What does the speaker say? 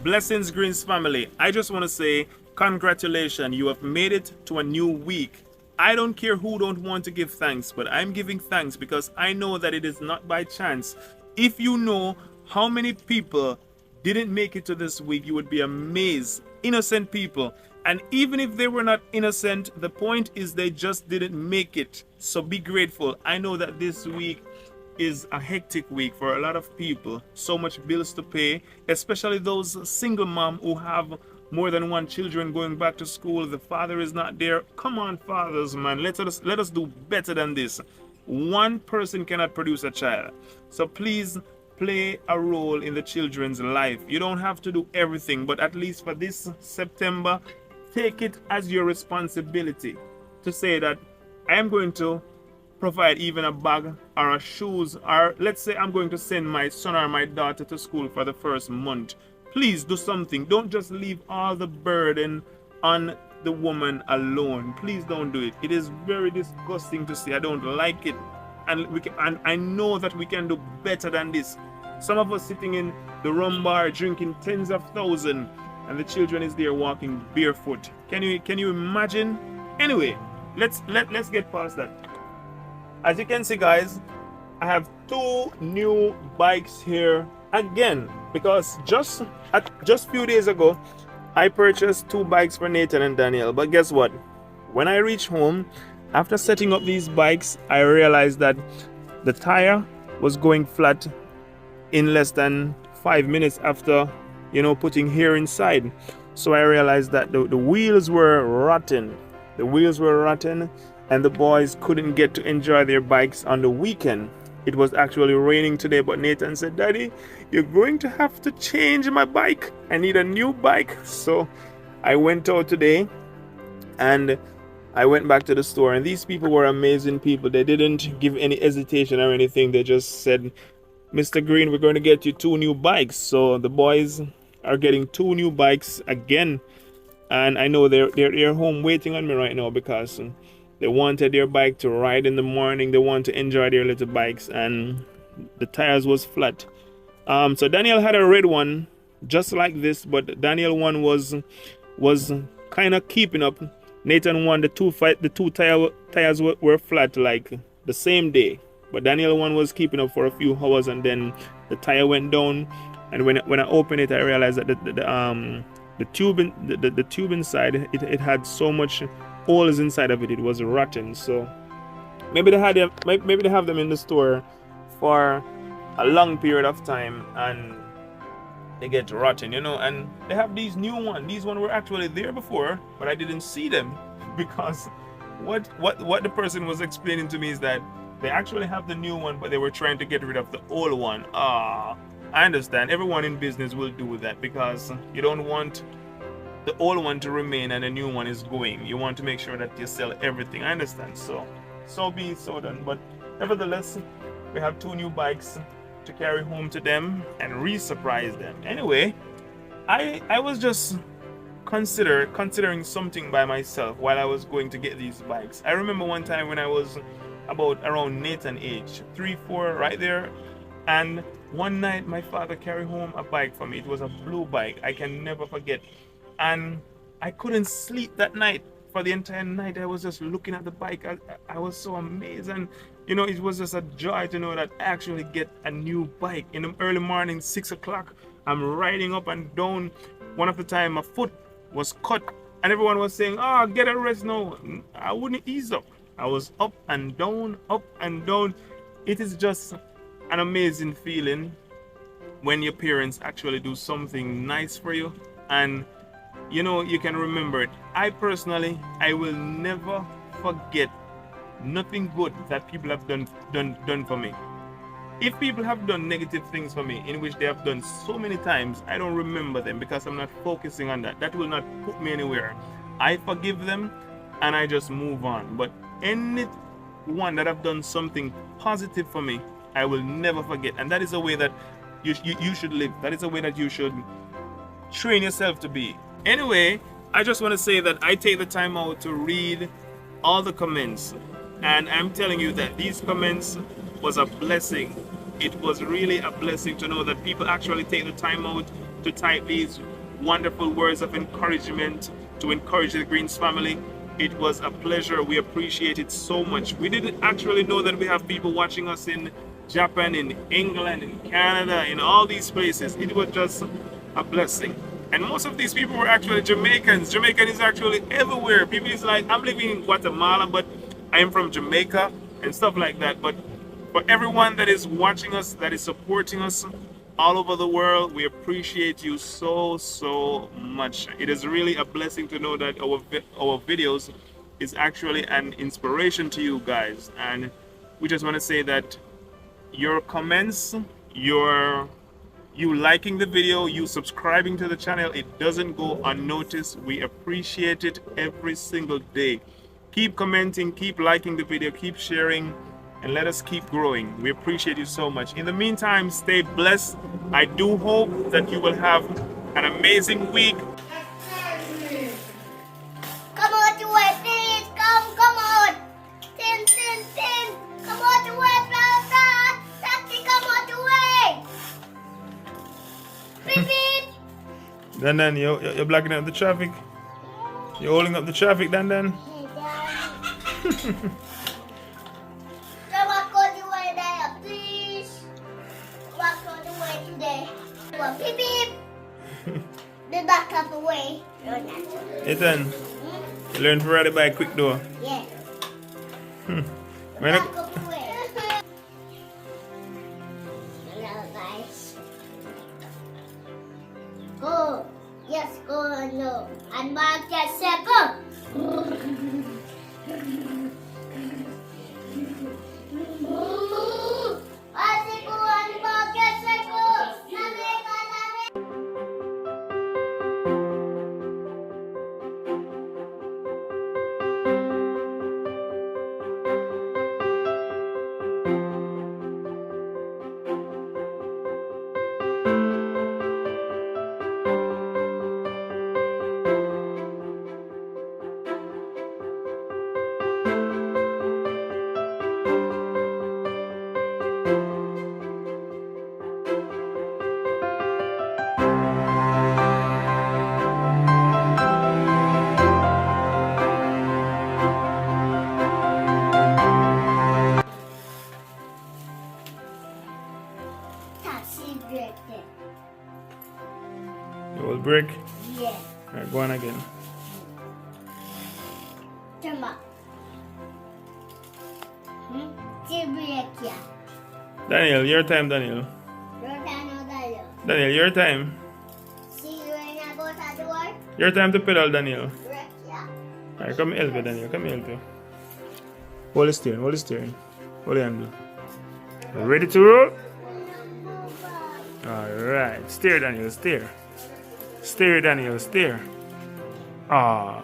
Blessings Greens family. I just want to say congratulations. You have made it to a new week. I don't care who don't want to give thanks, but I'm giving thanks because I know that it is not by chance. If you know how many people didn't make it to this week, you would be amazed. Innocent people. And even if they were not innocent, the point is they just didn't make it. So be grateful. I know that this week is a hectic week for a lot of people. So much bills to pay, especially those single mom who have more than one children going back to school. The father is not there. Come on, fathers, man. Let us do better than this. One person cannot produce a child. So please play a role in the children's life. You don't have to do everything, but at least for this September, take it as your responsibility to say that I am going to provide even a bag or a shoes, or let's say I'm going to send my son or my daughter to school for the first month. Please do something. Don't just leave all the burden on the woman alone. Please don't do it. It is very disgusting to see. I don't like it. And I know that we can do better than this. Some of us sitting in the rum bar drinking tens of thousands, and the children is there walking barefoot. Can you imagine? Anyway, let's get past that. As you can see, guys, I have two new bikes here again because just few days ago I purchased two bikes for Nathan and Daniel. But guess what? When I reached home, after setting up these bikes, I realized that the tire was going flat in less than 5 minutes after, putting here inside. So I realized that the wheels were rotten. The wheels were rotten, and the boys couldn't get to enjoy their bikes on the weekend. It was actually raining today, but Nathan said, "Daddy, you're going to have to change my bike. I need a new bike." So I went out today and I went back to the store, and these people were amazing people. They didn't give any hesitation or anything. They just said, "Mr. Green, we're going to get you two new bikes." So the boys are getting two new bikes again, and I know they're home waiting on me right now because they wanted their bike to ride in the morning. They want to enjoy their little bikes, and the tires was flat. So Daniel had a red one just like this, but Daniel one was kind of keeping up. Nathan one, the two tires were flat like the same day, but Daniel one was keeping up for a few hours, and then the tire went down. And when I opened it, I realized that the tube inside it had so much holes inside of it. It was rotten. So maybe they have them in the store for a long period of time and they get rotten, and they have these new ones. These ones were actually there before, but I didn't see them because what the person was explaining to me is that they actually have the new one, but they were trying to get rid of the old one. I understand. Everyone in business will do that because you don't want the old one to remain and the new one is going. You want to make sure that you sell everything. I understand. So be it so done. But nevertheless, we have two new bikes to carry home to them and re-surprise them. Anyway, I was just considering something by myself while I was going to get these bikes. I remember one time when I was about around Nathan age, 3, 4, right there, and one night my father carried home a bike for me. It was a blue bike. I can never forget. And I couldn't sleep that night. For the entire night I was just looking at the bike. I was so amazed, and it was just a joy to know that I actually get a new bike. In the early morning, 6 o'clock, I'm riding up and down. One of the time my foot was cut and everyone was saying, "Oh, get a rest now." I wouldn't ease up. I was up and down, up and down. It is just an amazing feeling when your parents actually do something nice for you and you can remember it. I personally, I will never forget nothing good that people have done for me. If people have done negative things for me, in which they have done so many times, I don't remember them because I'm not focusing on that. That will not put me anywhere. I forgive them and I just move on. But anyone that have done something positive for me, I will never forget. And that is a way that you should live. That is a way that you should train yourself to be. Anyway, I just want to say that I take the time out to read all the comments, and I'm telling you that these comments was a blessing. It was really a blessing to know that people actually take the time out to type these wonderful words of encouragement to encourage the Greens family. It was a pleasure. We appreciate it so much. We didn't actually know that we have people watching us in Japan, in England, in Canada, in all these places. It was just a blessing. And most of these people were actually Jamaicans. Jamaican is actually everywhere. People is like, I'm living in Guatemala, but I am from Jamaica and stuff like that. But for everyone that is watching us, that is supporting us all over the world, we appreciate you so much. It is really a blessing to know that our videos is actually an inspiration to you guys. And we just want to say that your comments, you liking the video, you subscribing to the channel, it doesn't go unnoticed. We appreciate it every single day. Keep commenting, keep liking the video, keep sharing, and let us keep growing. We appreciate you so much. In the meantime, stay blessed. I do hope that you will have an amazing week. Come on to it, please. Come on. Tin. Come on to it, brother. Taxi, come on to it. Beep. Dan, you're blocking out the traffic. You're holding up the traffic, Dan. Come on, go the way there, please. Walk on the way today. Come on, beep. The back of the way. Ethan, you learn to ride a bike quick though. Yeah. Man, Back of the way. Hello, guys. Go. Yes, go. No. And mark that second. Taxi break there. you will break. Yeah. Alright, go on again. Come on. Taxi break here. Daniel, your time, Daniel. Daniel, your time. See you when I go to the door. Your time to pedal, Daniel. Break here. Alright, come help you, Daniel. Come help you. Hold the steering, hold the steering. Hold the handle. Ready to roll? Alright. Steer, Daniel, steer. Steer, Daniel, steer. Ah.